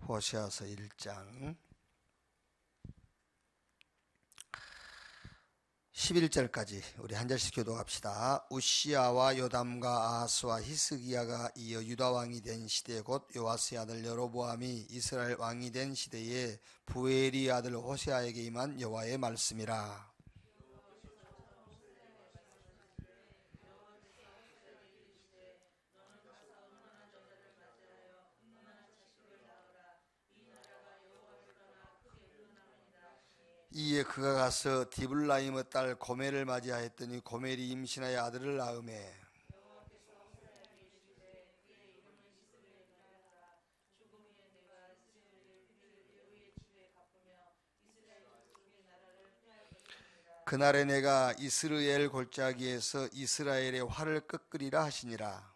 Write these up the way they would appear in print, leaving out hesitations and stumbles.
호세아서 1장 11절까지 우리 한 절씩 교독합시다. 우시야와 요담과 아하스와 히스기야가 이어 유다 왕이 된 시대 곧 요아스의 아들 여로보암이 이스라엘 왕이 된 시대에 부엘이 아들 호세아에게 임한 여호와의 말씀이라. 이에 그가 가서 디블라임의 딸 고멜을 맞이하였더니 고멜이 임신하여 아들을 낳으매 그날에 내가 이스르엘 골짜기에서 이스라엘의 활을 꺾으리라 하시니라.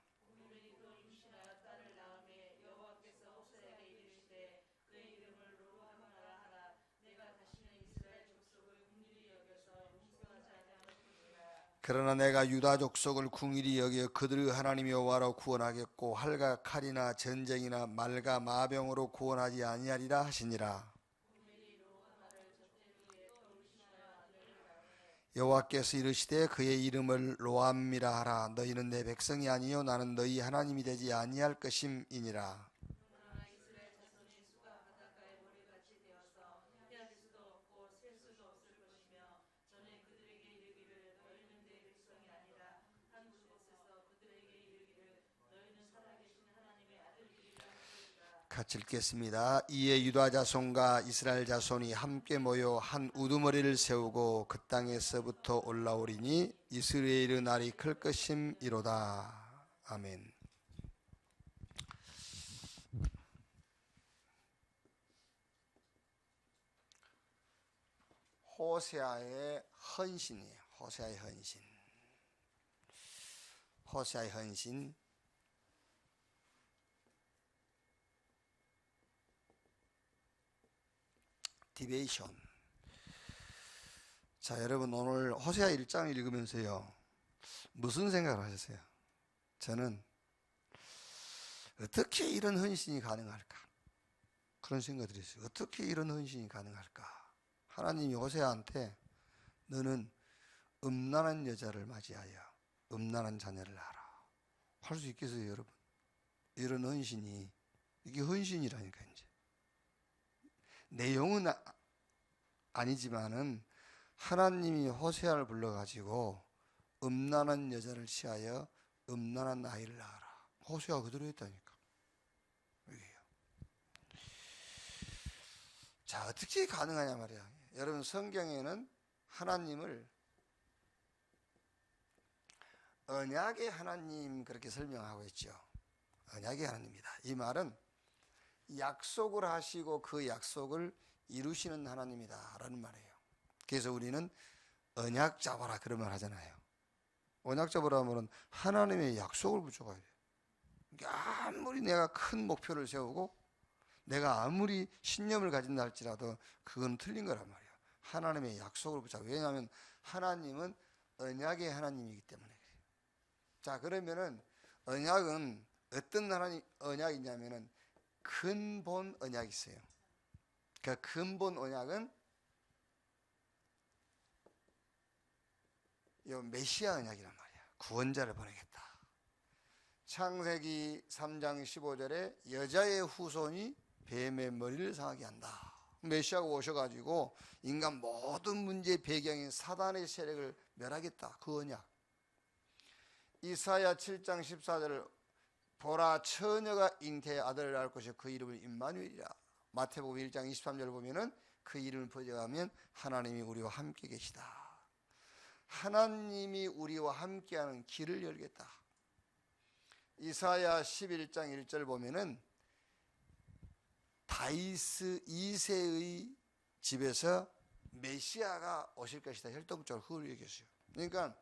그러나 내가 유다 족속을 궁일이 여겨 그들의 하나님 여호와로 구원하겠고 활과 칼이나 전쟁이나 말과 마병으로 구원하지 아니하리라 하시니라. 여호와께서 이르시되 그의 이름을 로암이라 하라. 너희는 내 백성이 아니요 나는 너희 하나님이 되지 아니할 것임이니라. 같이 읽겠습니다. 이에 유다 자손과 이스라엘 자손이 함께 모여 한 우두머리를 세우고 그 땅에서부터 올라오리니 이스라엘의 날이 클 것임이로다. 아멘. 호세아의 헌신이에요. 호세아의 헌신. 호세아의 헌신. 디베이션. 자, 여러분 오늘 호세아 1장을 읽으면서요 무슨 생각을 하셨어요? 저는 어떻게 이런 헌신이 가능할까? 그런 생각이 들었어요. 어떻게 이런 헌신이 가능할까? 하나님이 호세아한테 너는 음란한 여자를 맞이하여 음란한 자녀를 낳아라. 할 수 있겠어요, 여러분? 이런 헌신이, 이게 헌신이라니까. 이제 내용은 아니지만은 하나님이 호세아를 불러가지고 음란한 여자를 취하여 음란한 아이를 낳아라. 호세아가 그대로 했다니까. 이게요. 자, 어떻게 가능하냐 말이야. 여러분 성경에는 하나님을 언약의 하나님 그렇게 설명하고 있죠. 언약의 하나님이다. 이 말은 약속을 하시고 그 약속을 이루시는 하나님이다 라는 말이에요. 그래서 우리는 언약 잡아라 그런 말 하잖아요. 언약 잡으라 하면 하나님의 약속을 붙여가야 돼요. 아무리 내가 큰 목표를 세우고 내가 아무리 신념을 가진다 할지라도 그건 틀린 거란 말이에요. 하나님의 약속을 붙잡아. 왜냐하면 하나님은 언약의 하나님이기 때문에 그래요. 자, 그러면은 언약은 어떤 하나님 언약이냐면은 근본 언약이 있어요. 그 근본 언약은 이 메시아 언약이란 말이야. 구원자를 보내겠다. 창세기 3장 15절에 여자의 후손이 뱀의 머리를 상하게 한다. 메시아가 오셔가지고 인간 모든 문제의 배경인 사단의 세력을 멸하겠다. 그 언약. 이사야 7장 14절을 보라 처녀가 잉태의 아들을 낳을 것이요 그 이름을 임마누엘이라. 마태복음 1장 23절을 보면은 그 이름을 번역하면 하나님이 우리와 함께 계시다. 하나님이 우리와 함께하는 길을 열겠다. 이사야 11장 1절 보면은 다윗 2세의 집에서 메시아가 오실 것이다. 혈통적으로 그걸 얘기했어요. 그러니까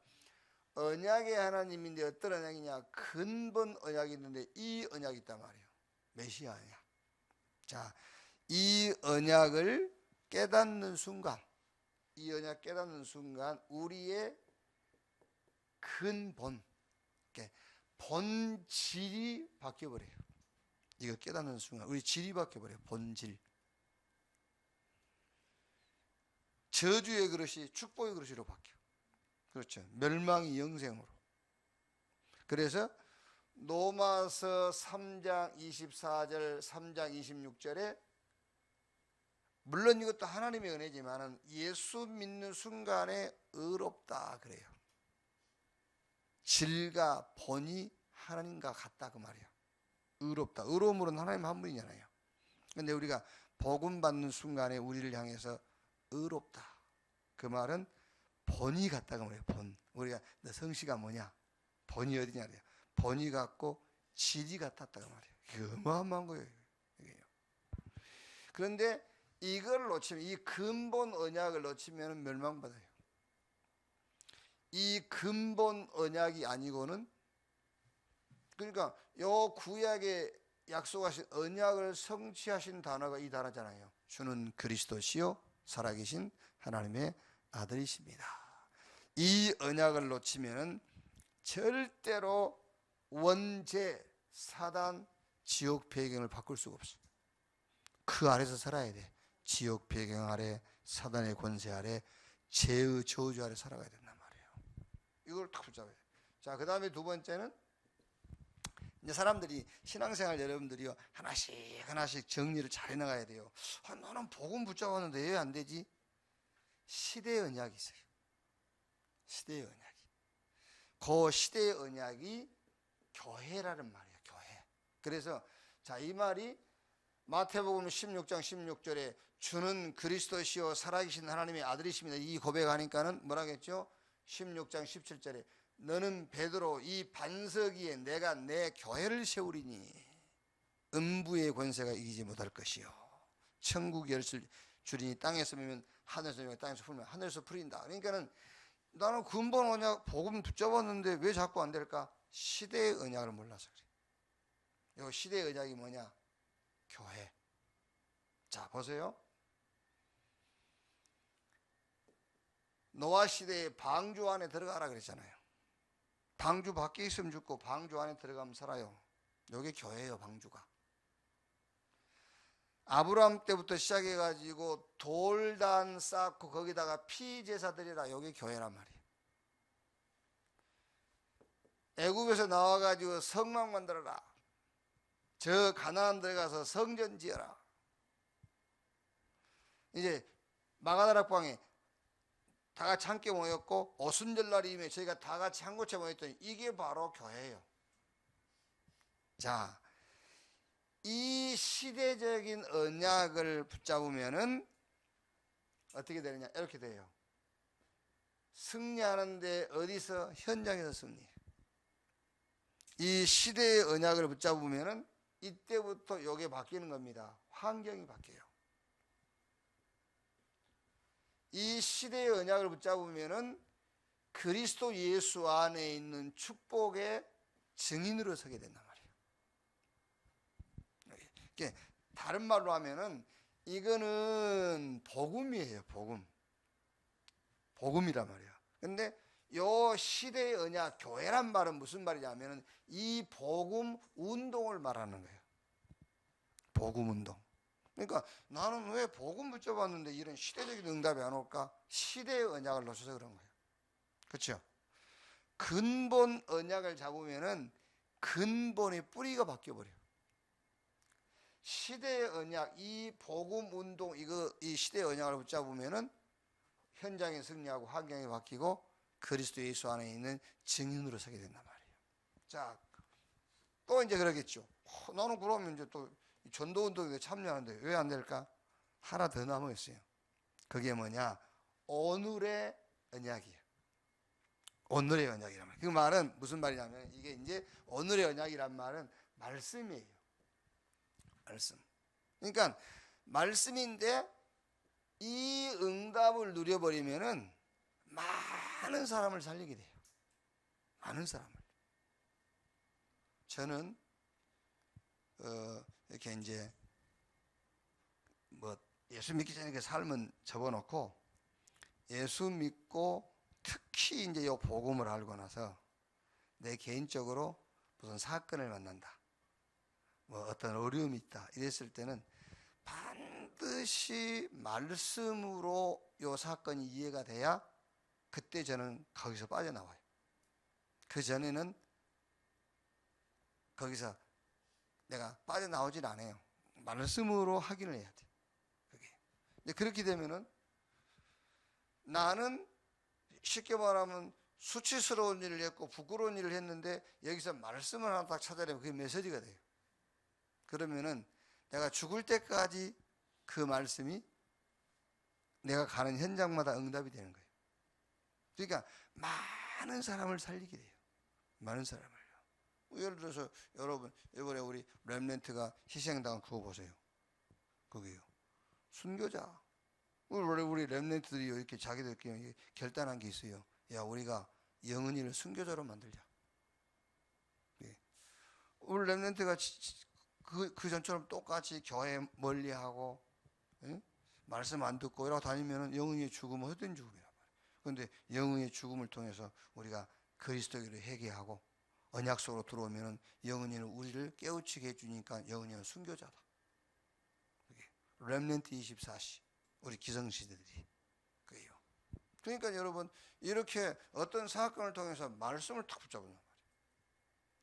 언약의 하나님인데 어떤 언약이냐? 근본 언약이 있는데 이 언약이 있단 말이에요. 메시아 언약. 자, 이 언약을 깨닫는 순간, 이 언약 깨닫는 순간 우리의 근본, 본질이 바뀌어버려요. 이거 깨닫는 순간 우리 질이 바뀌어버려요. 본질. 저주의 그릇이 축복의 그릇으로 바뀌어. 그렇죠. 멸망이 영생으로. 그래서 로마서 3장 24절 3장 26절에 물론 이것도 하나님의 은혜지만은 예수 믿는 순간에 의롭다 그래요. 질과 본이 하나님과 같다 그 말이에요. 의롭다. 의로움으로는 하나님 한 분이잖아요. 그런데 우리가 복음 받는 순간에 우리를 향해서 의롭다. 그 말은 본이 같다 그 말이에요. 본. 우리가 너 성씨가 뭐냐? 본이 어디냐 그래요. 본이 같고 질이 같았다 그 말이에요. 이게 어마어마한 거예요. 그런데 이걸 놓치면, 이 근본 언약을 놓치면 멸망받아요. 이 근본 언약이 아니고는, 그러니까 요 구약에 약속하신 언약을 성취하신 단어가 이 단어잖아요. 주는 그리스도시요 살아계신 하나님의 아들이십니다. 이 언약을 놓치면 절대로 원죄, 사단, 지옥 배경을 바꿀 수가 없어요. 그 아래서 살아야 돼. 지옥 배경 아래, 사단의 권세 아래, 죄의 저주 아래 살아가야 된단 말이에요. 이걸 딱 붙잡아야 돼. 자, 그 다음에 두 번째는 이제 사람들이 신앙생활 여러분들이요 하나씩 정리를 잘 해나가야 돼요. 나는 복음 붙잡았는데 왜 안 되지? 시대의 언약이 있어요. 시대의 언약이. 그 시대의 언약이 교회라는 말이에요. 교회. 그래서 자, 이 말이 마태복음 16장 16절에 주는 그리스도시요 살아계신 하나님의 아들이십니다. 이 고백하니까는 뭐라겠죠? 16장 17절에 너는 베드로 이 반석 위에 내가 내 교회를 세우리니 음부의 권세가 이기지 못할 것이요 천국 열쇠를 주리니 땅에서 밀면 하늘에서 열리고 땅에서 풀면 하늘에서 풀린다. 그러니까는 나는 근본 언약 복음 붙잡았는데 왜 자꾸 안 될까? 시대의 언약을 몰라서 그래. 이 시대의 언약이 뭐냐? 교회. 자, 보세요. 노아 시대에 방주 안에 들어가라 그랬잖아요. 방주 밖에 있으면 죽고 방주 안에 들어가면 살아요. 이게 교회예요. 방주가. 아브라함 때부터 시작해가지고 돌단 쌓고 거기다가 피제사 드리라. 이게 교회란 말이에요. 애굽에서 나와가지고 성막 만들어라. 저 가나안 들어가서 성전 지어라. 이제 마가다락방에 다 같이 함께 모였고 오순절날이 임해 저희가 다 같이 한 곳에 모였더니 이게 바로 교회예요. 자, 이 시대적인 언약을 붙잡으면은 어떻게 되느냐? 이렇게 돼요. 승리하는데 어디서? 현장에서 승리해요. 이 시대의 언약을 붙잡으면은 이때부터 이게 바뀌는 겁니다. 환경이 바뀌어요. 이 시대의 언약을 붙잡으면은 그리스도 예수 안에 있는 축복의 증인으로 서게 된단 말이에요. 다른 말로 하면은 이거는 복음이에요. 복음이란 말이에요. 근데 요 시대의 언약, 교회란 말은 무슨 말이냐면은 이 복음 운동을 말하는 거예요. 복음 운동. 그러니까 나는 왜 복음 붙잡았는데 이런 시대적인 응답이 안 올까? 시대의 언약을 놓쳐서 그런 거예요. 그렇죠? 근본 언약을 잡으면은 근본의 뿌리가 바뀌어버려요. 시대의 언약, 이 복음 운동, 이 시대의 언약을 붙잡으면은 현장에 승리하고 환경이 바뀌고 그리스도 예수 안에 있는 증인으로 서게 된단 말이에요. 자, 또 이제 그러겠죠. 나는 그러면 이제 또 전도운동에 참여하는데 왜 안 될까? 하나 더 남아 있어요. 그게 뭐냐? 오늘의 언약이에요. 오늘의 언약이란 말이에요. 그 말은 무슨 말이냐면 이게 이제 오늘의 언약이란 말은 말씀이에요. 말씀. 그러니까 말씀인데 이 응답을 누려버리면은 많은 사람을 살리게 돼요. 많은 사람을. 저는 이렇게 이제 뭐 예수 믿기 전에 그 삶은 접어놓고 예수 믿고 특히 이제 이 복음을 알고 나서 내 개인적으로 무슨 사건을 만난다. 뭐 어떤 어려움이 있다 이랬을 때는 반드시 말씀으로 요 사건이 이해가 돼야 그때 저는 거기서 빠져나와요. 그 전에는 거기서 내가 빠져나오질 않아요. 말씀으로 확인을 해야 돼. 그게. 근데 그렇게 되면은 나는 쉽게 말하면 수치스러운 일을 했고 부끄러운 일을 했는데 여기서 말씀을 하나 딱 찾아내면 그게 메시지가 돼요. 그러면은 내가 죽을 때까지 그 말씀이 내가 가는 현장마다 응답이 되는 거예요. 그러니까 많은 사람을 살리게 돼요. 많은 사람을요. 예를 들어서 여러분 이번에 우리 렘넌트가 희생당한 그거 보세요. 그게요. 순교자. 우리 렘넌트들이 이렇게 자기들끼리 결단한 게 있어요. 야, 우리가 영은이를 순교자로 만들자. 예. 우리 렘넌트가 그 전처럼 똑같이 교회 멀리하고, 예? 말씀 안 듣고 이러고 다니면 영은이의 죽음은 헛된 죽음이란 말이에요. 그런데 영은이의 죽음을 통해서 우리가 그리스도를 회개하고 언약 속으로 들어오면 영은이는 우리를 깨우치게 해주니까 영은이는 순교자다. 렘넌트 24시 우리 기성시대들이 그래요. 그러니까 여러분 이렇게 어떤 사건을 통해서 말씀을 탁 붙잡는 말이에요.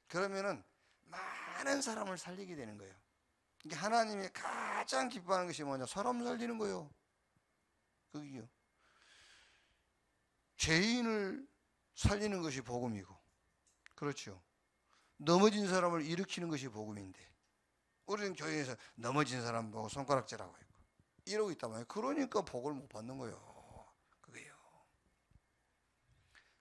그러면은 많은 사람을 살리게 되는 거예요. 이게 하나님이 가장 기뻐하는 것이 뭐냐? 사람 살리는 거예요. 그게요. 죄인을 살리는 것이 복음이고, 그렇죠. 넘어진 사람을 일으키는 것이 복음인데, 우리는 교회에서 넘어진 사람 보고 손가락질하고 있고 이러고 있단 말이에요. 그러니까 복을 못 받는 거예요. 그게요.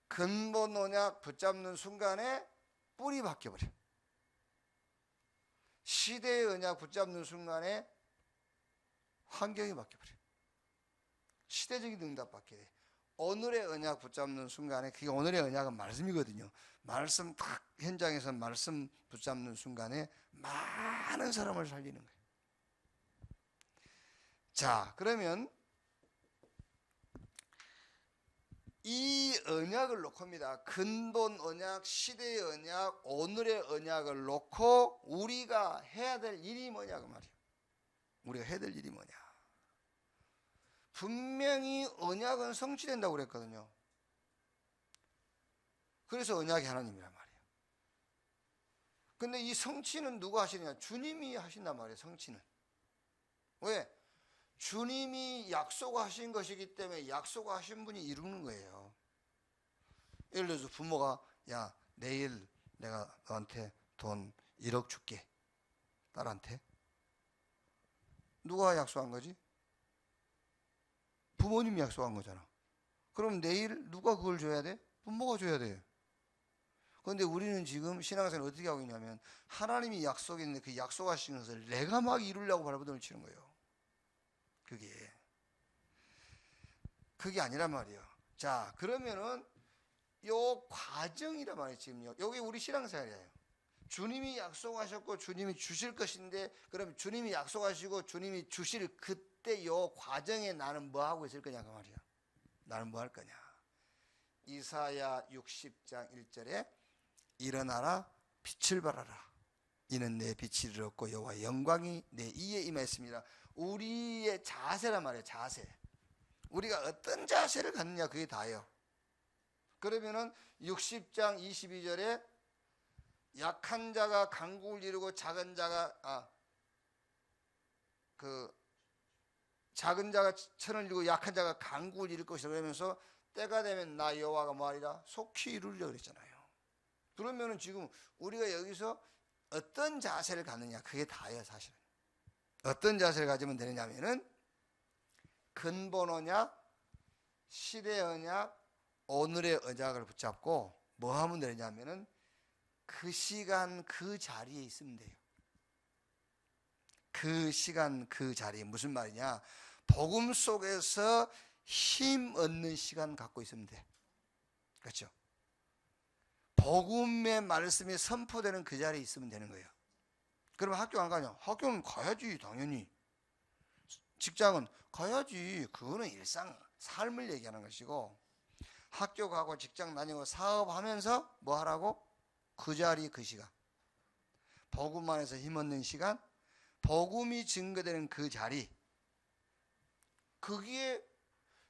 근본 언약 붙잡는 순간에 뿌리 바뀌어버려. 시대의 언약 붙잡는 순간에 환경이 바뀌어버려. 시대적인 응답 받게 돼. 오늘의 언약 붙잡는 순간에, 그게 오늘의 언약은 말씀이거든요. 말씀 딱 현장에서 말씀 붙잡는 순간에 많은 사람을 살리는 거예요. 자, 그러면 이 언약을 놓고입니다. 근본 언약, 시대의 언약, 오늘의 언약을 놓고 우리가 해야 될 일이 뭐냐고 말이에요. 우리가 해야 될 일이 뭐냐. 분명히 언약은 성취된다고 그랬거든요. 그래서 언약이 하나님이란 말이에요. 근데 이 성취는 누가 하시느냐? 주님이 하신단 말이에요. 성취는. 왜? 주님이 약속하신 것이기 때문에 약속하신 분이 이루는 거예요. 예를 들어서 부모가 야, 내일 내가 너한테 돈 1억 줄게. 딸한테. 누가 약속한 거지? 부모님이 약속한 거잖아. 그럼 내일 누가 그걸 줘야 돼? 부모가 줘야 돼. 그런데 우리는 지금 신앙생활을 어떻게 하고 있냐면 하나님이 약속했는데 그 약속하신 것을 내가 막 이루려고 발버둥을 치는 거예요. 그게 아니란 말이에요. 자, 그러면은 요 과정이란 말이에요. 지금요. 여기 우리 신앙생활이에요. 주님이 약속하셨고 주님이 주실 것인데, 그럼 주님이 약속하시고 주님이 주실 그때 요 과정에 나는 뭐 하고 있을 거냐 그 말이야. 나는 뭐 할 거냐. 이사야 60장 1절에 일어나라 빛을 발하라. 이는 내 빛이 이르렀고 여호와의 영광이 내 이에 임하였습니다. 우리의 자세란 말이에요. 자세. 우리가 어떤 자세를 갖느냐 그게 다예요. 그러면은 60장 22절에 약한 자가 강국을 이루고 작은 자가 작은 자가 천을 이루고 약한 자가 강국을 이룰 것이라 그러면서 때가 되면 나 여호와가 뭐하리라 속히 이루리라 그랬잖아요. 그러면은 지금 우리가 여기서 어떤 자세를 갖느냐 그게 다예요. 사실은 어떤 자세를 가지면 되느냐면은 근본 언약, 시대 언약, 오늘의 언약을 붙잡고 뭐 하면 되냐면은 그 시간 그 자리에 있으면 돼요. 그 시간 그 자리에. 무슨 말이냐, 복음 속에서 힘 얻는 시간 갖고 있으면 돼. 그렇죠? 복음의 말씀이 선포되는 그 자리에 있으면 되는 거예요. 그러면 학교 안 가냐? 학교는 가야지 당연히. 직장은 가야지. 그거는 일상 삶을 얘기하는 것이고, 학교 가고 직장 다니고 사업하면서 뭐 하라고? 그 자리 그 시간. 복음 안에서 힘없는 시간, 복음이 증거되는 그 자리, 거기에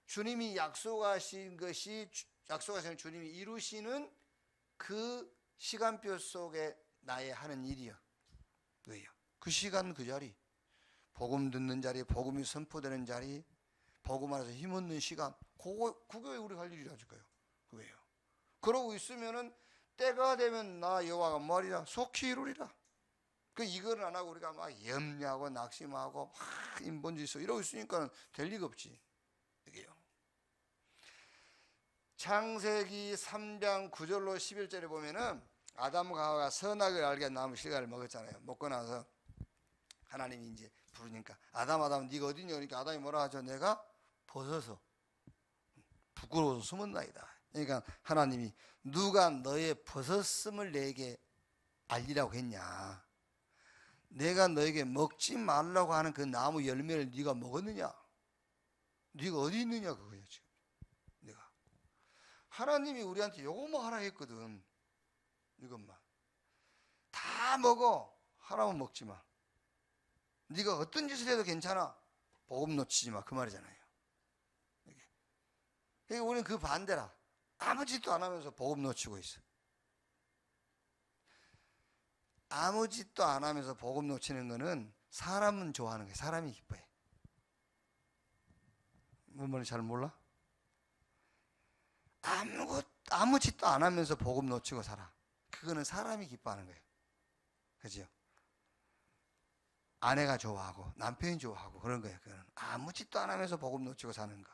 주님이 약속하신 것이, 약속하신 주님이 이루시는 그 시간표 속에 나의 하는 일이요. 왜요? 그 시간 그 자리, 복음 듣는 자리, 복음이 선포되는 자리, 복음 안에서 힘없는 시간, 그게 우리 할 일이라니까요. 그거예요. 그러고 있으면은 때가 되면 나 여호와가 뭐하리라? 속히 이루리라. 그 이거는 안 하고 우리가 막 염려하고 낙심하고 막 인본주의 써 이러고 있으니까 될 리가 없지. 이게요. 창세기 3장 9절로 11절에 보면은 아담과 하와가 선악을 알게 나무 실과를 먹었잖아요. 먹고 나서 하나님이 이제 부르니까 아담 네가 어디냐 그러니까 아담이 뭐라 하죠? 내가 벗어서 부끄러워서 숨었나이다. 그러니까 하나님이 누가 너의 벗었음을 내게 알리라고 했냐? 내가 너에게 먹지 말라고 하는 그 나무 열매를 네가 먹었느냐? 네가 어디 있느냐 그거예요 지금. 내가 하나님이 우리한테 요것만 하라 했거든. 이것만 다 먹어. 하나만 먹지 마. 네가 어떤 짓을 해도 괜찮아. 복음 놓치지 마. 그 말이잖아요. 그러니까 우리는 그 반대라. 아무 짓도 안 하면서 복음 놓치고 있어. 아무 짓도 안 하면서 복음 놓치는 거는 사람은 좋아하는 거예요. 사람이 기뻐해. 뭔 말인지 잘 몰라? 아무 짓도 안 하면서 복음 놓치고 살아. 그거는 사람이 기뻐하는 거예요. 그죠? 아내가 좋아하고 남편이 좋아하고 그런 거예요. 그거는 아무 짓도 안 하면서 복음 놓치고 사는 거.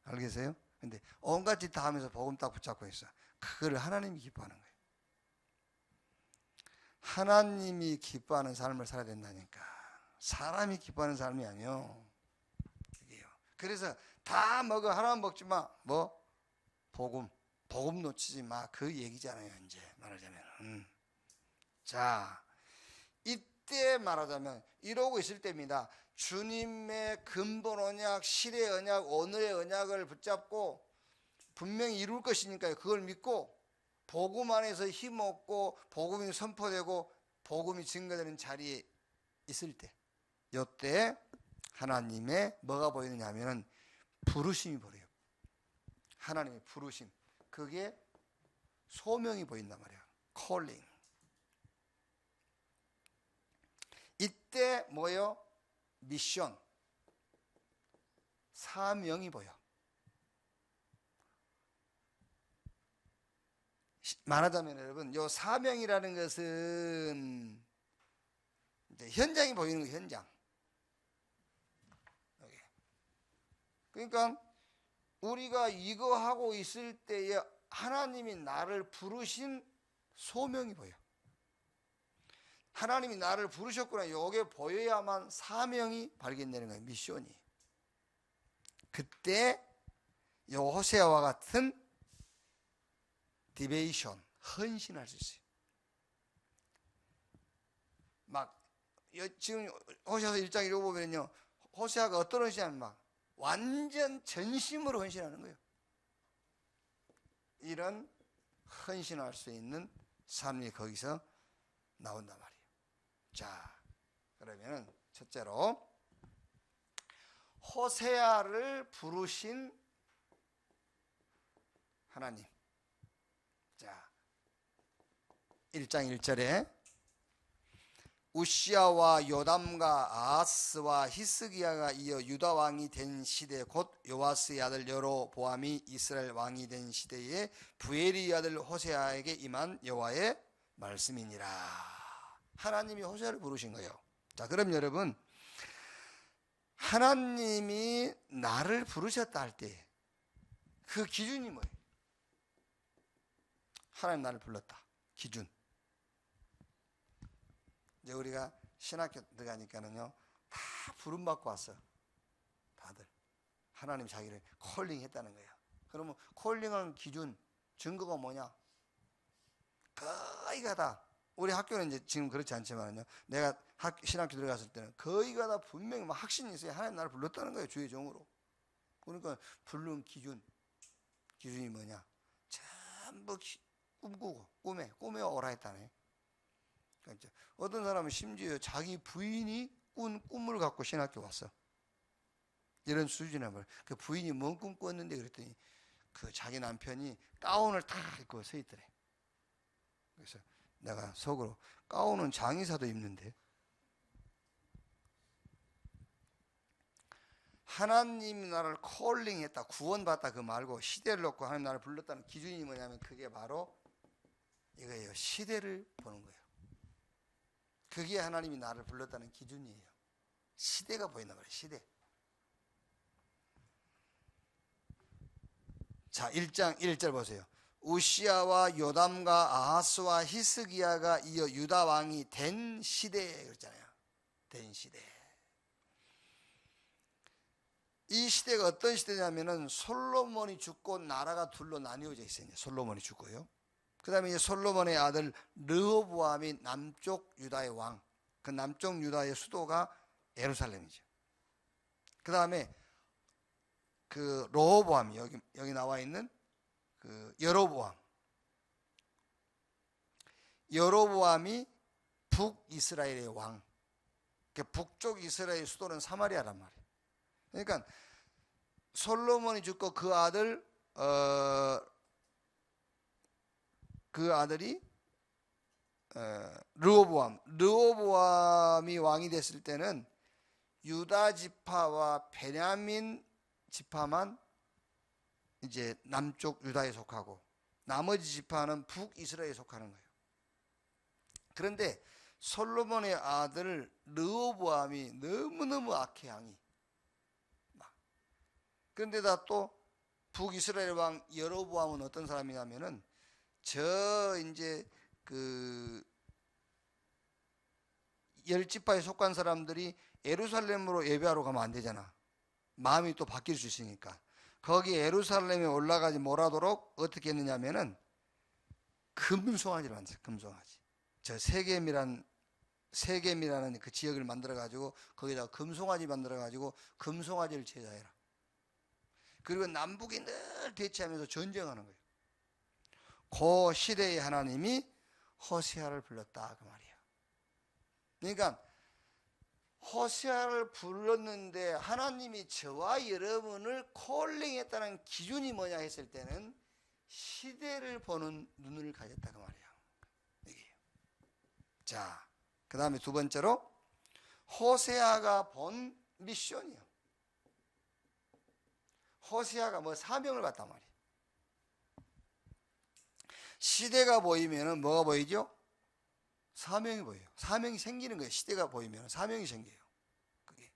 알겠어요? 근데 온갖 짓 다 하면서 복음 딱 붙잡고 있어. 그거를 하나님이 기뻐하는 거예요. 하나님이 기뻐하는 삶을 살아야 된다니까. 사람이 기뻐하는 삶이 아니요. 그게요. 그래서 다 먹어. 하나만 먹지 마. 뭐? 복음 놓치지 마. 그 얘기잖아요. 이제 말하자면. 자, 이때 말하자면 이러고 있을 때입니다. 주님의 근본 언약, 실의 언약, 오늘의 언약을 붙잡고 분명히 이룰 것이니까요. 그걸 믿고 복음 안에서 힘없고 복음이 선포되고 복음이 증거되는 자리에 있을 때, 이때 하나님의 뭐가 보이느냐 하면 부르심이 보여요. 하나님의 부르심. 그게 소명이 보인단 말이에요. calling. 이때 뭐요? 미션. 사명이 보여. 말하자면 여러분, 요 사명이라는 것은 이제 현장이 보이는 거예요. 현장. 그러니까 우리가 이거 하고 있을 때에 하나님이 나를 부르신 소명이 보여. 하나님이 나를 부르셨구나. 요게 보여야만 사명이 발견되는 거예요. 미션이. 그때 요 호세아와 같은 디베이션, 헌신할 수 있어요. 막 지금 호세아서 1장 읽어보면요, 호세아가 어떤 헌신하면 막 완전 전심으로 헌신하는 거예요. 이런 헌신할 수 있는 삶이 거기서 나온단 말이에요. 자, 그러면 첫째로 호세아를 부르신 하나님. 자, 1장 1절에 우시아와 요담과 아하스와 히스기야가 이어 유다 왕이 된 시대, 곧 요아스의 아들 여로보암이 이스라엘 왕이 된 시대에 부엘의 아들 호세아에게 임한 여호와의 말씀이니라. 하나님이 호세아를 부르신 거예요. 자, 그럼 여러분, 하나님이 나를 부르셨다 할 때 그 기준이 뭐예요? 하나님 나를 불렀다. 기준. 이제 우리가 신학교 들어가니까는요, 다 부름받고 왔어. 다들. 하나님 자기를 콜링 했다는 거예요. 그러면 콜링한 기준, 증거가 뭐냐? 거의가 다, 우리 학교는 이제 지금 그렇지 않지만요, 내가 신학교 들어갔을 때는 거의가 다 분명히 막 확신이 있어요. 하나님 나를 불렀다는 거예요. 주의 종으로. 그러니까 부른 기준이 뭐냐? 전부 꿈꾸고 꿈에 오라 했다네. 어떤 사람은 심지어 자기 부인이 꾼 꿈을 갖고 신학교 왔어. 이런 수준의 말. 그 부인이 뭔 꿈 꿨는데 그랬더니 그 자기 남편이 가운을 탁 입고 서 있더래. 그래서 내가 속으로 가운은 장의사도 입는데 하나님 나를 콜링했다, 구원받다 그 말고 시대를 놓고 하나님 나를 불렀다는 기준이 뭐냐면 그게 바로 이거예요. 시대를 보는 거예요. 그게 하나님이 나를 불렀다는 기준이에요. 시대가 보인단 말이에요. 시대. 자, 1장 1절 보세요. 우시야와 요담과 아하스와 히스기야가 이어 유다 왕이 된 시대 그랬잖아요. 된 시대. 이 시대가 어떤 시대냐면은 솔로몬이 죽고 나라가 둘로 나뉘어져 있어요. 솔로몬이 죽고요. 그 다음에 이제 솔로몬의 아들 르호보암이 남쪽 유다의 왕. 그 남쪽 유다의 수도가 예루살렘이죠. 그 다음에 그 로호보암이 여기 나와 있는 그 여로보암이 북이스라엘의 왕. 북쪽 이스라엘 수도는 사마리아란 말이에요. 그러니까 솔로몬이 죽고 그 아들이 르호보암이 왕이 됐을 때는 유다 지파와 베냐민 지파만 이제 남쪽 유다에 속하고 나머지 지파는 북이스라엘에 속하는 거예요. 그런데 솔로몬의 아들 르호보암이 너무너무 악해 왕이. 그런데다 또 북이스라엘 왕 여로보암은 어떤 사람이냐면은 이제 그 열 지파에 속한 사람들이 예루살렘으로 예배하러 가면 안 되잖아. 마음이 또 바뀔 수 있으니까. 거기 예루살렘에 올라가지 못하도록 어떻게 했느냐면은 금송아지를 만들었어요. 금송아지. 저 세겜이라는 그 지역을 만들어 가지고 거기다가 금송아지 만들어 가지고 금송아지를 제사해라. 그리고 남북이 늘 대치하면서 전쟁하는 거예요. 그 시대의 하나님이 호세아를 불렀다 그 말이에요. 그러니까 호세아를 불렀는데 하나님이 저와 여러분을 콜링했다는 기준이 뭐냐 했을 때는 시대를 보는 눈을 가졌다 그 말이에요. 이게요. 자, 그 다음에 두 번째로 호세아가 본 미션이요. 호세아가 뭐 사명을 받단 말이에요. 시대가 보이면은 뭐가 보이죠? 사명이 보여요. 사명이 생기는 거예요. 시대가 보이면 사명이 생겨요. 그게.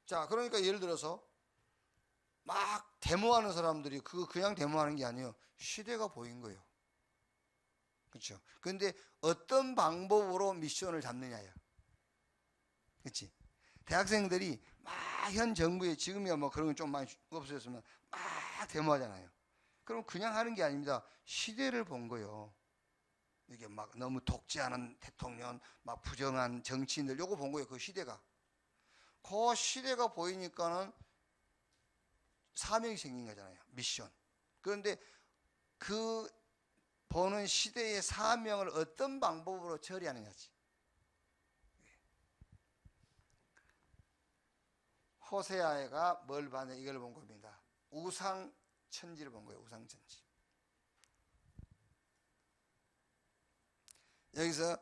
자, 그러니까 예를 들어서 막 데모하는 사람들이 그냥 데모하는 게 아니에요. 시대가 보인 거예요. 그렇죠? 그런데 어떤 방법으로 미션을 잡느냐예요. 그렇지? 대학생들이 막 현 정부에 지금이야 뭐 그런 건 좀 많이 없어졌으면 막 데모하잖아요. 그럼 그냥 하는 게 아닙니다. 시대를 본 거예요. 이게 막 너무 독재하는 대통령, 막 부정한 정치인들 요거 본 거예요. 그 시대가. 그 시대가 보이니까는 사명이 생긴 거잖아요. 미션. 그런데 그 보는 시대의 사명을 어떤 방법으로 처리하느냐지. 호세아가 뭘 봤냐 이걸 본 겁니다. 우상 천지를 본 거예요. 우상 천지. 여기서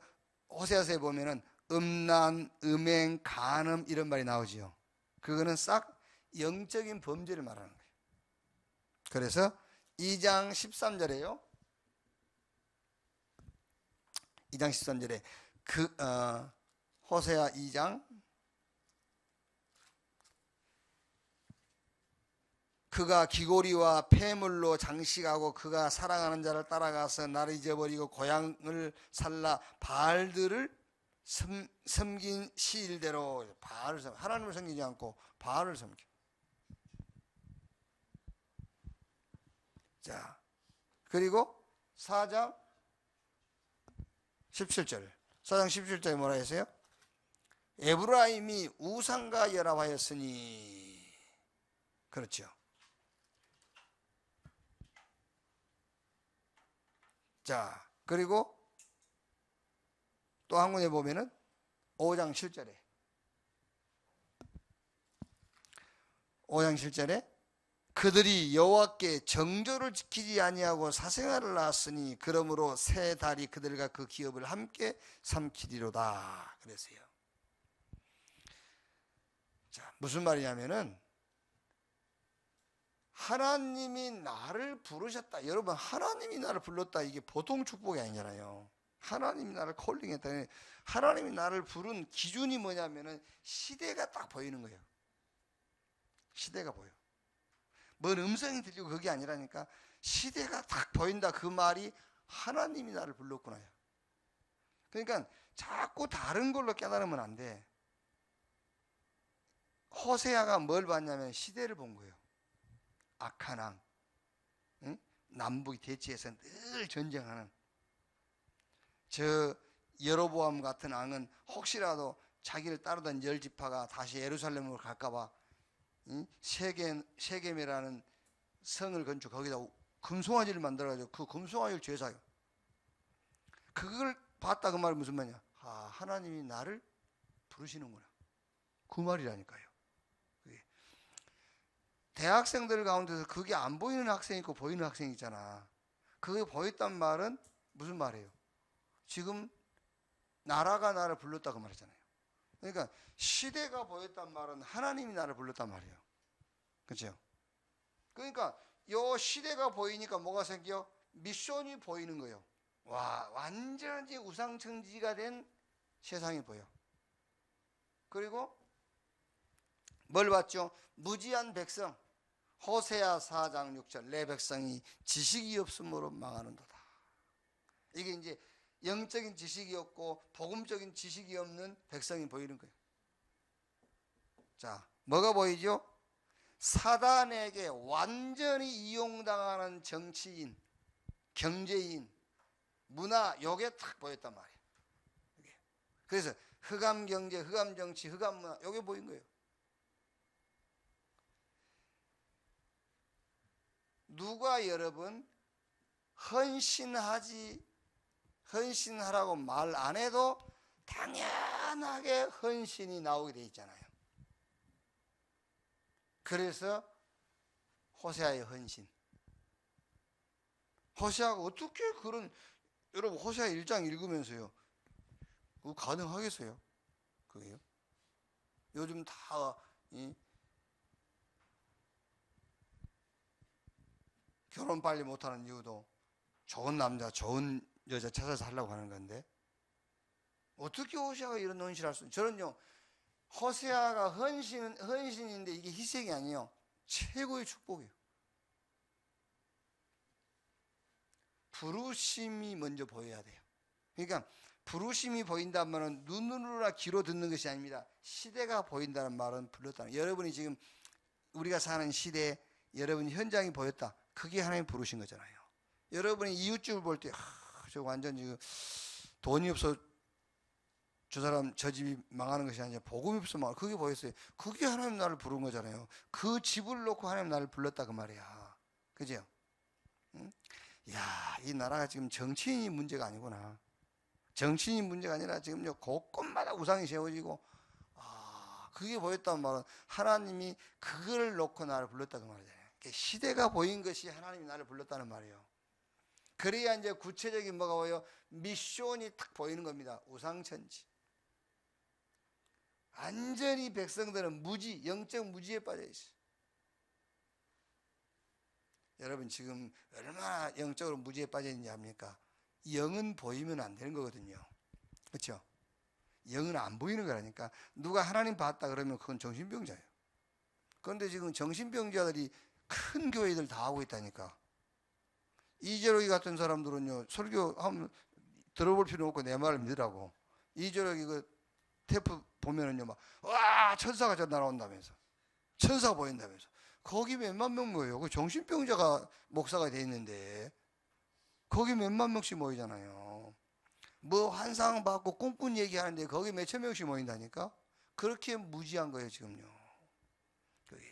호세아서에 보면은 음란, 음행, 간음 이런 말이 나오지요. 그거는 싹 영적인 범죄를 말하는 거예요. 그래서 2장 13절에요. 2장 13절에 호세아 2장 그가 기고리와 폐물로 장식하고 그가 사랑하는 자를 따라가서 나를 잊어버리고 고향을 살라 바알들을 섬긴 시일대로 바알을 섬겨. 하나님을 섬기지 않고 바알을 섬겨. 자, 그리고 4장 17절. 4장 17절에 뭐라 했어요? 에브라임이 우상과 연합하였으니. 그렇죠. 자, 그리고 또 한 군데 보면은 5장 7절에 5장 7절에 그들이 여호와께 정조를 지키지 아니하고 사생활을 낳았으니 그러므로 새 달이 그들과 그 기업을 함께 삼키리로다 그랬어요. 자, 무슨 말이냐면은 하나님이 나를 부르셨다. 여러분, 하나님이 나를 불렀다. 이게 보통 축복이 아니잖아요. 하나님이 나를 콜링했다. 하나님이 나를 부른 기준이 뭐냐면은 시대가 딱 보이는 거예요. 시대가 보여. 뭔 음성이 들리고 그게 아니라니까 시대가 딱 보인다. 그 말이 하나님이 나를 불렀구나. 그러니까 자꾸 다른 걸로 깨달으면 안 돼. 호세아가 뭘 봤냐면 시대를 본 거예요. 악한 왕, 응? 남북이 대치해서 늘 전쟁하는 저 여로보암 같은 왕은 혹시라도 자기를 따르던 열 지파가 다시 예루살렘으로 갈까봐 세겜이라는 성을 건축 거기다 금송아지를 만들어가지고 그 금송아지를 제사요. 그걸 봤다 그 말은 무슨 말이냐? 아, 하나님이 나를 부르시는구나. 그 말이라니까요. 대학생들 가운데서 그게 안 보이는 학생이 있고 보이는 학생이 있잖아. 그게 보였단 말은 무슨 말이에요? 지금 나라가 나를 불렀다 그 말이잖아요. 그러니까 시대가 보였단 말은 하나님이 나를 불렀단 말이에요. 그렇죠? 그러니까 요 시대가 보이니까 뭐가 생겨? 미션이 보이는 거예요. 와, 완전히 우상청지가 된 세상이 보여. 그리고 뭘 봤죠? 무지한 백성. 호세아 4장 6절 내 백성이 지식이 없으므로 망하는도다. 이게 이제 영적인 지식이 없고 복음적인 지식이 없는 백성이 보이는 거예요. 자, 뭐가 보이죠? 사단에게 완전히 이용당하는 정치인, 경제인, 문화 요게 딱 보였단 말이에요. 그래서 흑암 경제, 흑암 정치, 흑암 문화 요게 보인 거예요. 누가 여러분 헌신하라고 말 안 해도 당연하게 헌신이 나오게 돼 있잖아요. 그래서 호세아의 헌신. 호세아가 어떻게 그런, 여러분 호세아 1장 읽으면서요, 그거 가능하겠어요? 그게요? 요즘 다 결혼 빨리 못하는 이유도 좋은 남자, 좋은 여자 찾아서 하려고 하는 건데 어떻게 호세아가 이런 헌신할 수? 저는요, 호세아가 헌신인데 이게 희생이 아니에요. 최고의 축복이에요. 부르심이 먼저 보여야 돼요. 그러니까 부르심이 보인다는 말은 눈으로나 귀로 듣는 것이 아닙니다. 시대가 보인다는 말은 불렀다는. 여러분이 지금 우리가 사는 시대에 여러분 현장이 보였다. 그게 하나님 부르신 거잖아요. 여러분이 이웃집을 볼 때, 저 완전 지금 돈이 없어 저 사람 저 집이 망하는 것이 아니라 복음이 없어 망하는, 그게 보였어요. 그게 하나님 나를 부른 거잖아요. 그 집을 놓고 하나님 나를 불렀다 그 말이야. 그죠? 응? 야, 이 나라가 지금 정치인이 문제가 아니구나. 정치인이 문제가 아니라 지금요 곳곳마다 우상이 세워지고, 그게 보였단 말은 하나님이 그걸 놓고 나를 불렀다 그 말이잖아요. 시대가 보인 것이 하나님이 나를 불렀다는 말이에요. 그래야 이제 구체적인 뭐가 보여? 미션이 탁 보이는 겁니다. 우상천지. 완전히 백성들은 무지, 영적 무지에 빠져 있어요. 여러분 지금 얼마나 영적으로 무지에 빠져 있는지 압니까? 영은 보이면 안 되는 거거든요. 그렇죠? 영은 안 보이는 거라니까. 누가 하나님 봤다 그러면 그건 정신병자예요. 그런데 지금 정신병자들이 큰 교회들 다 하고 있다니까. 이재록이 같은 사람들은요, 설교하면 들어볼 필요 없고 내 말을 믿으라고. 이재록이 그 테이프 보면은요, 막, 와, 천사가 저 날아온다면서. 천사가 보인다면서. 거기 몇만 명 모여요. 그 정신병자가 목사가 돼 있는데, 거기 몇만 명씩 모이잖아요. 뭐 환상 받고 꿈꾼 얘기하는데 거기 몇천 명씩 모인다니까? 그렇게 무지한 거예요, 지금요. 그게.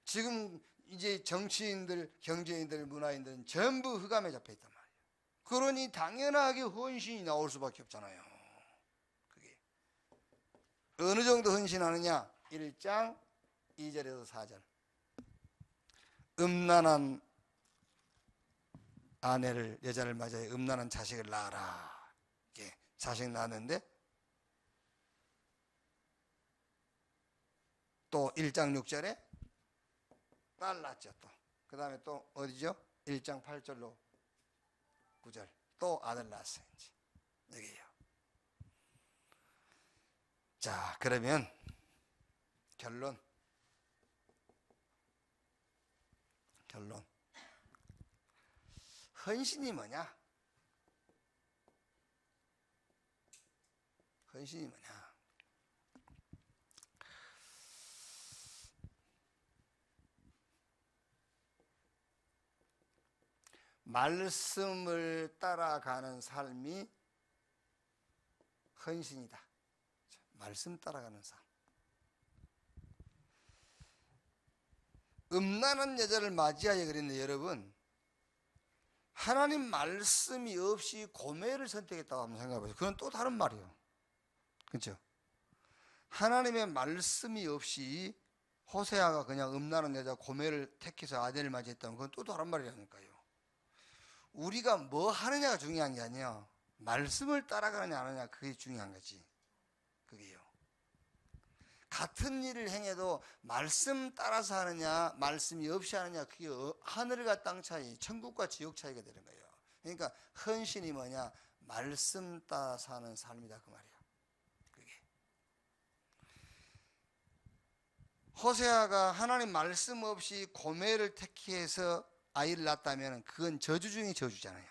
지금 이제 정치인들, 경제인들, 문화인들은 전부 흑암에 잡혀 있단 말이에요. 그러니 당연하게 헌신이 나올 수밖에 없잖아요. 그게 어느 정도 헌신하느냐? 1장 2절에서 4절. 음란한 아내를, 여자를 맞이해 음란한 자식을 낳아라. 이렇게 자식 낳았는데 또 1장 6절에 딸 낳았죠. 또 그 다음에 또 어디죠? 1장 8절로 9절 또 아들 낳았어요. 이제 여기에요. 자, 그러면 결론. 헌신이 뭐냐? 헌신이 뭐냐? 말씀을 따라가는 삶이 헌신이다. 말씀 따라가는 삶. 음란한 여자를 맞이하여 그랬는데 여러분, 하나님 말씀이 없이 고매를 선택했다고 한번 생각해 보세요. 그건 또 다른 말이에요. 그렇죠? 하나님의 말씀이 없이 호세아가 그냥 음란한 여자 고매를 택해서 아들을 맞이했다면 그건 또 다른 말이라니까요. 우리가 뭐 하느냐가 중요한 게 아니야. 말씀을 따라가느냐 안 하느냐, 그게 중요한 거지. 그게요. 같은 일을 행해도 말씀 따라서 하느냐 말씀이 없이 하느냐, 그게 하늘과 땅 차이, 천국과 지옥 차이가 되는 거예요. 그러니까 헌신이 뭐냐? 말씀 따라서 하는 삶이다, 그 말이야. 그게 호세아가 하나님 말씀 없이 고매를 택해서 아이를 낳았다면 그건 저주 중에 저주잖아요.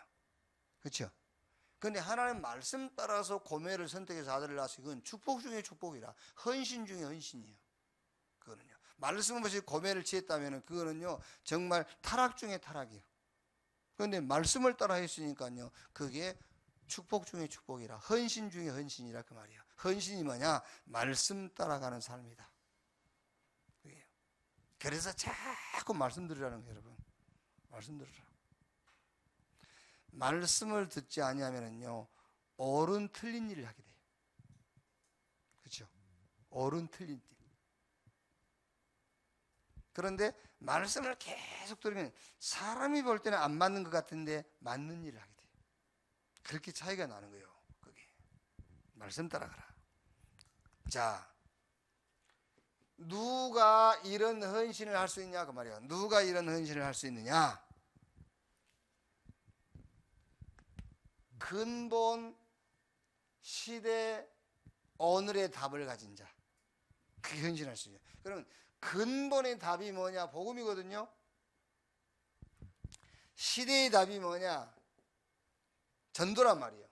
그렇죠? 그런데 하나님 말씀 따라서 고매를 선택해서 아들을 낳았어요. 그건 축복 중에 축복이라, 헌신 중에 헌신이에요. 그거는요. 말씀 없이 고매를 취했다면 그거는요 정말 타락 중에 타락이에요. 그런데 말씀을 따라 했으니까요 그게 축복 중에 축복이라, 헌신 중에 헌신이라, 그 말이에요. 헌신이 뭐냐? 말씀 따라가는 삶이다. 그게요. 그래서 자꾸 말씀 들으라는 거예요, 여러분. 말씀 들으라. 말씀을 듣지 아니하면은요 옳은 틀린 일을 하게 돼요. 그렇죠? 옳은 틀린 일. 그런데 말씀을 계속 들으면 사람이 볼 때는 안 맞는 것 같은데 맞는 일을 하게 돼요. 그렇게 차이가 나는 거예요. 그게 말씀 따라가라. 자, 누가 이런 헌신을 할 수 있냐 그 말이야. 누가 이런 헌신을 할 수 있느냐? 근본 시대 오늘의 답을 가진 자, 그게 헌신할 수 있어요. 그러면 근본의 답이 뭐냐? 복음이거든요. 시대의 답이 뭐냐? 전도란 말이에요.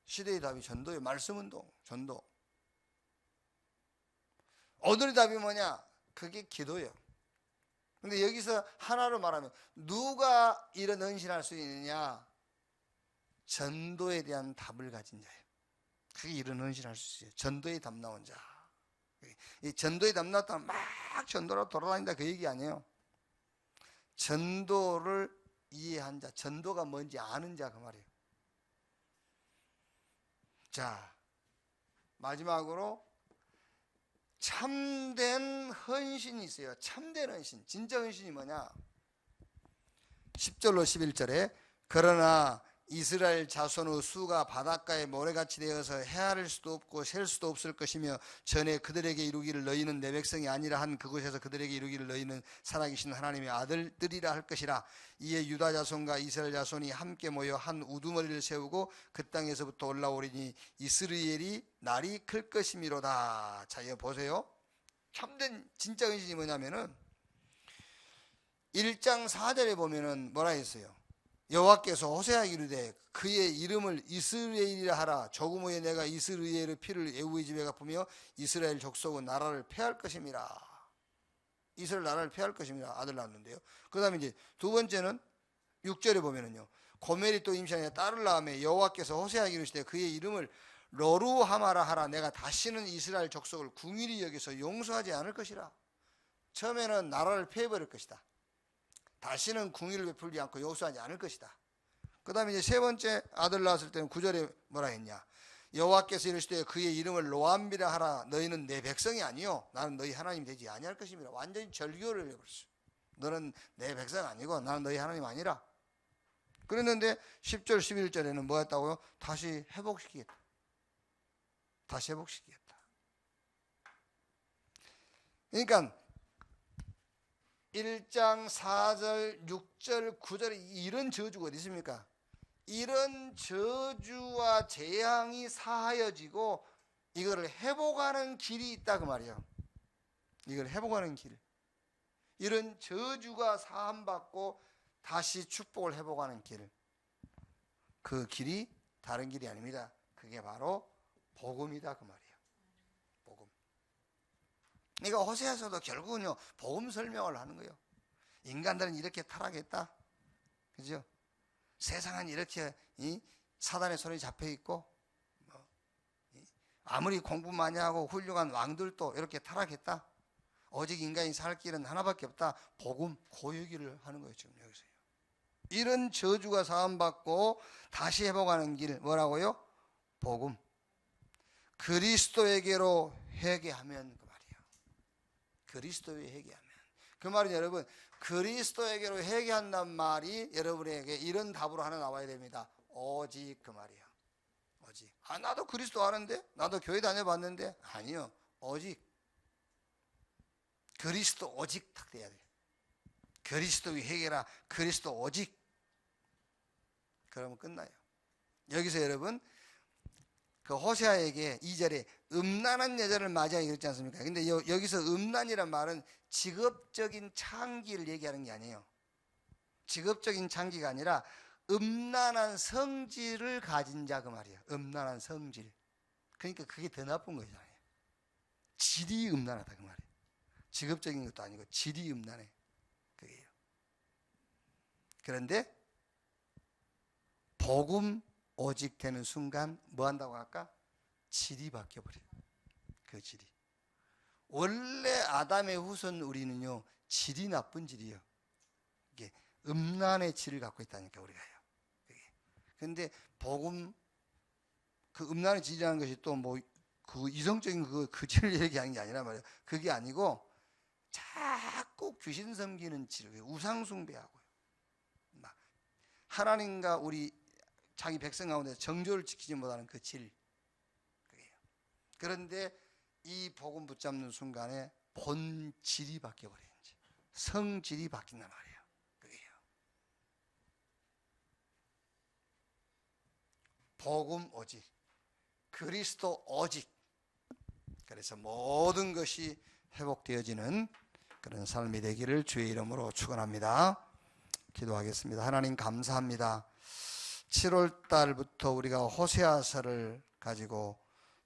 시대의 답이 전도예요. 말씀운동, 전도. 오늘의 답이 뭐냐? 그게 기도예요. 근데 여기서 하나로 말하면 누가 이런 헌신할 수 있느냐? 전도에 대한 답을 가진 자예요. 그게 이런 헌신할 수 있어요. 전도의 답 나온 자. 이 전도의 답 나왔다면 막 전도로 돌아다닌다, 그 얘기 아니에요. 전도를 이해한 자, 전도가 뭔지 아는 자, 그 말이에요. 자, 마지막으로 참된 헌신이 있어요. 참된 헌신. 진짜 헌신이 뭐냐? 10절로 11절에 그러나 이스라엘 자손의 수가 바닷가에 모래같이 되어서 헤아릴 수도 없고 셀 수도 없을 것이며 전에 그들에게 이루기를 너희는 내 백성이 아니라 한 그곳에서 그들에게 이루기를 너희는 살아계신 하나님의 아들들이라 할 것이라. 이에 유다 자손과 이스라엘 자손이 함께 모여 한 우두머리를 세우고 그 땅에서부터 올라오리니 이스라엘이 날이 클 것이미로다. 자, 이거 보세요. 참된 진짜 헌신이 뭐냐면은 1장 4절에 보면은 뭐라 했어요? 여호와께서 호세아에게 이르되 그의 이름을 이스라엘이라 하라. 조금 후에 내가 이스라엘의 피를 애굽의 집에 갚으며 이스라엘 족속은 나라를 패할 것임이라. 이스라엘 나라를 패할 것임이라 아들 낳았는데요. 그 다음에 이제 두 번째는 6절에 보면은요, 고멜이 또 임신하여 딸을 낳으며 여호와께서 호세아에게 이르시되 그의 이름을 로루하마라 하라. 내가 다시는 이스라엘 족속을 궁일이 여기서 용서하지 않을 것이라. 처음에는 나라를 패해버릴 것이다. 다시는 궁의를 베풀지 않고 요수하지 않을 것이다. 그 다음에 이제 세 번째 아들 낳았을 때는 9절에 뭐라 했냐. 여호와께서 이르시되 그의 이름을 로암이라 하라. 너희는 내 백성이 아니요 나는 너희 하나님이 되지 아니할 것임이라. 완전히 절교를 해버렸어. 너는 내 백성 아니고 나는 너희 하나님 아니라. 그랬는데 10절 11절에는 뭐 했다고요? 다시 회복시키겠다. 다시 회복시키겠다. 그러니까 1장 4절 6절 9절에 이런 저주가 어디 있습니까? 이런 저주와 재앙이 사하여지고 이거를 회복하는 길이 있다 그 말이에요. 이걸 회복하는 길. 이런 저주가 사함받고 다시 축복을 회복하는 길. 그 길이 다른 길이 아닙니다. 그게 바로 복음이다 그 말이에요. 복음. 그러니까 호세아서도 결국은요 복음 설명을 하는 거예요. 인간들은 이렇게 타락했다. 그죠? 세상은 이렇게 사단의 손에 잡혀 있고 아무리 공부 많이 하고 훌륭한 왕들도 이렇게 타락했다. 오직 인간이 살 길은 하나밖에 없다. 복음, 그 얘기를 하는 거예요 지금 여기서요. 이런 저주가 사함받고 다시 회복하는 길 뭐라고요? 복음. 그리스도에게로 회개하면 그 말이에요. 그리스도에 회개하면. 그 말은 여러분 그리스도에게로 회개한다는 말이 여러분에게 이런 답으로 하나 나와야 됩니다. 오직 그 말이에요. 오직. 나도 그리스도 아는데 나도 교회 다녀봤는데 아니요. 오직. 그리스도 오직 딱 돼야 돼요. 그리스도의 회개라. 그리스도 오직. 그러면 끝나요. 여기서 여러분 그 호세아에게 2절에 음란한 여자를 맞이하게 그랬지 않습니까? 근데 여기서 음란이란 말은 직업적인 창기를 얘기하는 게 아니에요. 직업적인 창기가 아니라 음란한 성질을 가진 자 그 말이에요. 음란한 성질. 그러니까 그게 더 나쁜 거잖아요. 질이 음란하다 그 말이에요. 직업적인 것도 아니고 질이 음란해. 그게요. 그런데 복음 오직 되는 순간 뭐 한다고 할까? 질이 바뀌어버려요. 그 질이. 원래 아담의 후손 우리는요 질이 나쁜 질이에요. 이게 음란의 질을 갖고 있다니까 우리가요. 그런데 복음 그 음란의 질이라는 것이 또 뭐 그 이성적인 그 질을 얘기하는 게 아니란 말이에요. 그게 아니고 자꾸 귀신 섬기는 질, 우상 숭배하고요. 막 하나님과 우리 자기 백성 가운데 정조를 지키지 못하는 그 질. 그게요. 그런데 이 복음 붙잡는 순간에 본질이 바뀌어버려요. 성질이 바뀐단 말이에요. 그게요. 복음 오직, 그리스도 오직. 그래서 모든 것이 회복되어지는 그런 삶이 되기를 주의 이름으로 축원합니다. 기도하겠습니다. 하나님 감사합니다. 7월 달부터 우리가 호세아서를 가지고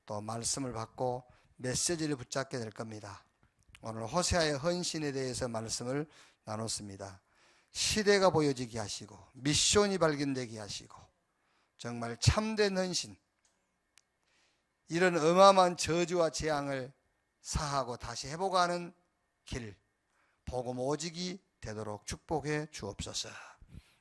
또 말씀을 받고 메시지를 붙잡게 될 겁니다. 오늘 호세아의 헌신에 대해서 말씀을 나눴습니다. 시대가 보여지게 하시고 미션이 발견되게 하시고 정말 참된 헌신, 이런 어마어마한 저주와 재앙을 사하고 다시 회복하는 길, 복음 오직이 되도록 축복해 주옵소서.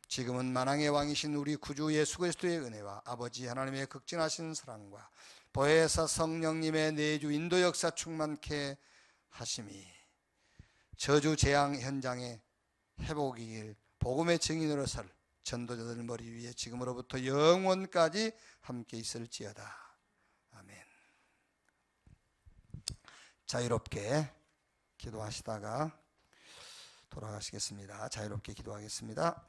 지금은 만왕의 왕이신 우리 구주 예수 그리스도의 은혜와 아버지 하나님의 극진하신 사랑과 보혜사 성령님의 내주 인도 역사 충만케 하심이 저주 재앙 현장에 회복이길 복음의 증인으로 설 전도자들 머리 위에 지금으로부터 영원까지 함께 있을지어다. 아멘. 자유롭게 기도하시다가 돌아가시겠습니다. 자유롭게 기도하겠습니다.